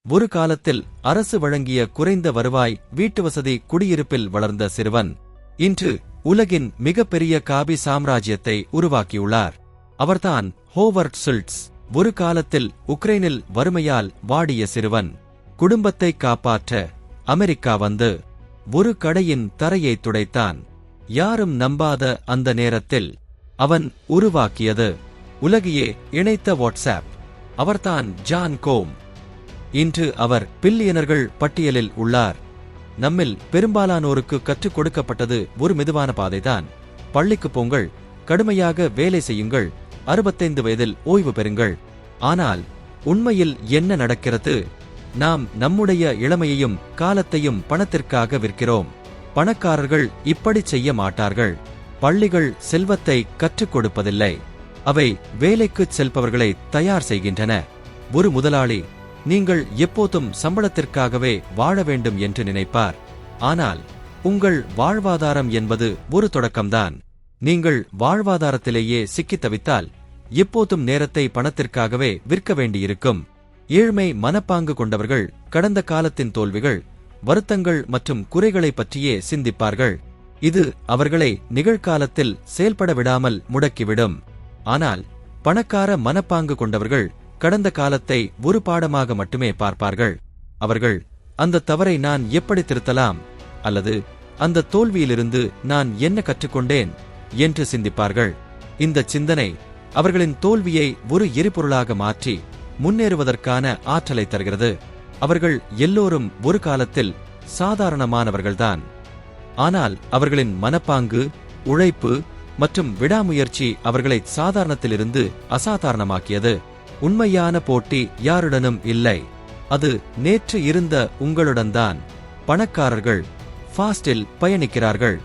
ஒரு காலத்தில் அரசு வழங்கிய குறைந்த வருவாய் வீட்டுவசதி குடியிருப்பில் வளர்ந்த சிறுவன் இன்று உலகின் மிகப்பெரிய காபி சாம்ராஜ்யத்தை உருவாக்கியுள்ளார். அவர்தான் ஹோவர்ட் சுல்ட்ஸ். ஒரு காலத்தில் உக்ரைனில் வறுமையால் வாடிய சிறுவன் குடும்பத்தை காப்பாற்ற அமெரிக்கா வந்து ஒரு கடையின் தரையை துடைத்தான். யாரும் நம்பாத அந்த நேரத்தில் அவன் உருவாக்கியது உலகையே இணைத்த வாட்ஸ்ஆப். அவர்தான் ஜான் கோம். இன்று அவர் பில்லியனர்கள் பட்டியலில் உள்ளார். நம்மில் பெரும்பாலானோருக்கு கற்றுக் கொடுக்கப்பட்டது ஒரு மெதுவான பாதைதான். பள்ளிக்கு போங்கள், கடுமையாக வேலை செய்யுங்கள், 65 வயதில் ஓய்வு பெறுங்கள். ஆனால் உண்மையில் என்ன நடக்கிறது? நாம் நம்முடைய இளமையையும் காலத்தையும் பணத்திற்காக விற்கிறோம். பணக்காரர்கள் இப்படி செய்ய மாட்டார்கள். பள்ளிகள் செல்வத்தை கற்றுக் கொடுப்பதில்லை, அவை வேலைக்குச் செல்பவர்களை தயார் செய்கின்றன. ஒரு முதலாளி நீங்கள் எப்போதும் சம்பளத்திற்காகவே வாழ வேண்டும் என்று நினைப்பார். ஆனால் உங்கள் வாழ்வாதாரம் என்பது ஒரு தொடக்கம்தான். நீங்கள் வாழ்வாதாரத்திலேயே சிக்கித் தவித்தால் எப்போதும் நேரத்தை பணத்திற்காகவே விற்க வேண்டியிருக்கும். ஏழ்மை மனப்பாங்கு கொண்டவர்கள் கடந்த காலத்தின் தோல்விகள், வருத்தங்கள் மற்றும் குறைகளை பற்றியே சிந்திப்பார்கள். இது அவர்களை நிகழ்காலத்தில் செயல்பட விடாமல் முடக்கிவிடும். ஆனால் பணக்கார மனப்பாங்கு கொண்டவர்கள் கடந்த காலத்தை ஒரு பாடமாக மட்டுமே பார்ப்பார்கள். அவர்கள் அந்த தவறை நான் எப்படி திருத்தலாம், அல்லது அந்த தோல்வியிலிருந்து நான் என்ன கற்றுக்கொண்டேன் என்று சிந்திப்பார்கள். இந்த சிந்தனை அவர்களின் தோல்வியை ஒரு எரிபொருளாக மாற்றி முன்னேறுவதற்கான ஆற்றலை தருகிறது. அவர்கள் எல்லோரும் ஒரு காலத்தில் சாதாரணமானவர்கள்தான். ஆனால் அவர்களின் மனப்பாங்கு, உழைப்பு மற்றும் விடாமுயற்சி அவர்களை சாதாரணத்திலிருந்து அசாதாரணமாக்கியது. உண்மையான போட்டி யாருடனும் இல்லை, அது நேற்று இருந்த உங்களுடன்தான். பணக்காரர்கள் ஃபாஸ்டில் பயணிக்கிறார்கள்.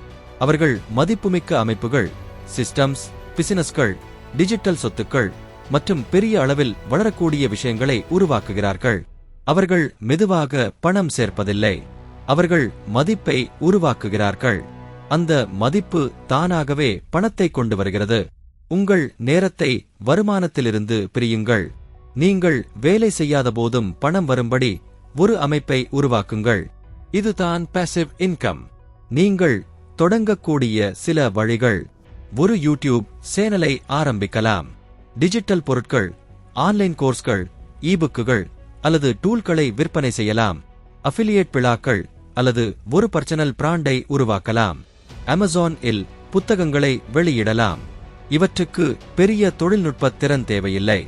அவர்கள் மதிப்புமிக்க அமைப்புகள், சிஸ்டம்ஸ், பிசினஸ்கள், டிஜிட்டல் சொத்துக்கள் மற்றும் பெரிய அளவில் வளரக்கூடிய விஷயங்களை உருவாக்குகிறார்கள். அவர்கள் மெதுவாக பணம் சேர்ப்பதில்லை, அவர்கள் மதிப்பை உருவாக்குகிறார்கள். அந்த மதிப்பு தானாகவே பணத்தை கொண்டு வருகிறது. உங்கள் நேரத்தை வருமானத்திலிருந்து பிரியுங்கள். நீங்கள் வேலை செய்யாத போதும் பணம் வரும்படி ஒரு அமைப்பை உருவாக்குங்கள். இதுதான் பாசிவ் இன்கம். நீங்கள் தொடங்கக்கூடிய சில வழிகள்: ஒரு யூடியூப் சேனலை ஆரம்பிக்கலாம், டிஜிட்டல் பொருட்கள், ஆன்லைன் கோர்ஸ்கள், இபுக்குகள் அல்லது டூல்களை விற்பனை செய்யலாம், அஃபிலியேட் விழாக்கள் அல்லது ஒரு பர்சனல் பிராண்டை உருவாக்கலாம், அமேசான் இல் புத்தகங்களை வெளியிடலாம். இவற்றுக்கு பெரிய தொழில்நுட்ப திறன் தேவையில்லை,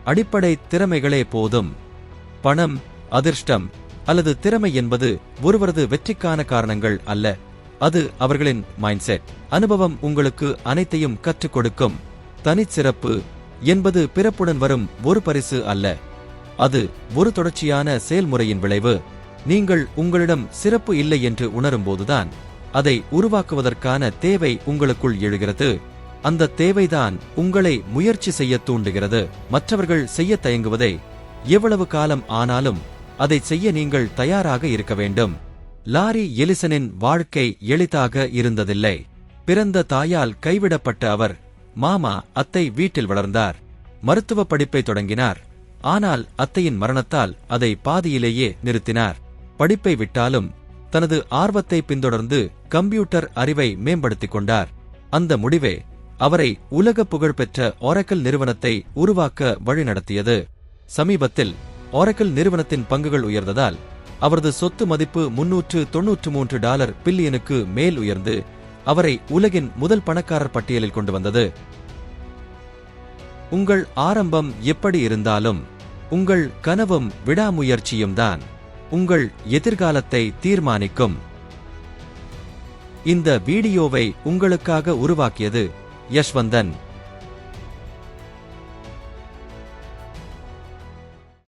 அடிப்படை திறமைகளே போதும். பணம், அதிர்ஷ்டம் அல்லது திறமை என்பது ஒருவரது வெற்றிக்கான காரணங்கள் அல்ல, அது அவர்களின் மைண்ட்செட். அனுபவம் உங்களுக்கு அனைத்தையும் கற்றுக் கொடுக்கும். தனிச்சிறப்பு என்பது பிறப்புடன் வரும் ஒரு பரிசு அல்ல, அது ஒரு தொடர்ச்சியான செயல்முறையின் விளைவு. நீங்கள் உங்களிடம் சிறப்பு இல்லை என்று உணரும்போதுதான் அதை உருவாக்குவதற்கான தேவை உங்களுக்குள் எழுகிறது. அந்த தேவைதான் உங்களை முயற்சி செய்ய தூண்டுகிறது. மற்றவர்கள் செய்ய தயங்குவதை எவ்வளவு காலம் ஆனாலும் அதை செய்ய நீங்கள் தயாராக இருக்க வேண்டும். லாரி எலிசனின் வாழ்க்கை எளிதாக இருந்ததில்லை. பிறந்த தாயால் கைவிடப்பட்ட அவர் மாமா அத்தை வீட்டில் வளர்ந்தார். மருத்துவ படிப்பை தொடங்கினார், ஆனால் அத்தையின் மரணத்தால் அதை பாதியிலேயே நிறுத்தினார். படிப்பை விட்டாலும் தனது ஆர்வத்தை பின்தொடர்ந்து கம்ப்யூட்டர் அறிவை மேம்படுத்திக் கொண்டார். அந்த முடிவே அவரை உலக புகழ்பெற்ற ஒரக்கிள் நிறுவனத்தை உருவாக்க வழிநடத்தியது. சமீபத்தில் ஒரக்கிள் நிறுவனத்தின் பங்குகள் உயர்ந்ததால் அவரது சொத்து மதிப்பு $393 பில்லியனுக்கு மேல் உயர்ந்து அவரை உலகின் முதல் பணக்காரர் பட்டியலில் கொண்டு வந்தது. உங்கள் ஆரம்பம் எப்படி இருந்தாலும் உங்கள் கனவும் விடாமுயற்சியும் தான் உங்கள் எதிர்காலத்தை தீர்மானிக்கும். இந்த வீடியோவை உங்களுக்காக உருவாக்கியது யஷ்வந்தன்.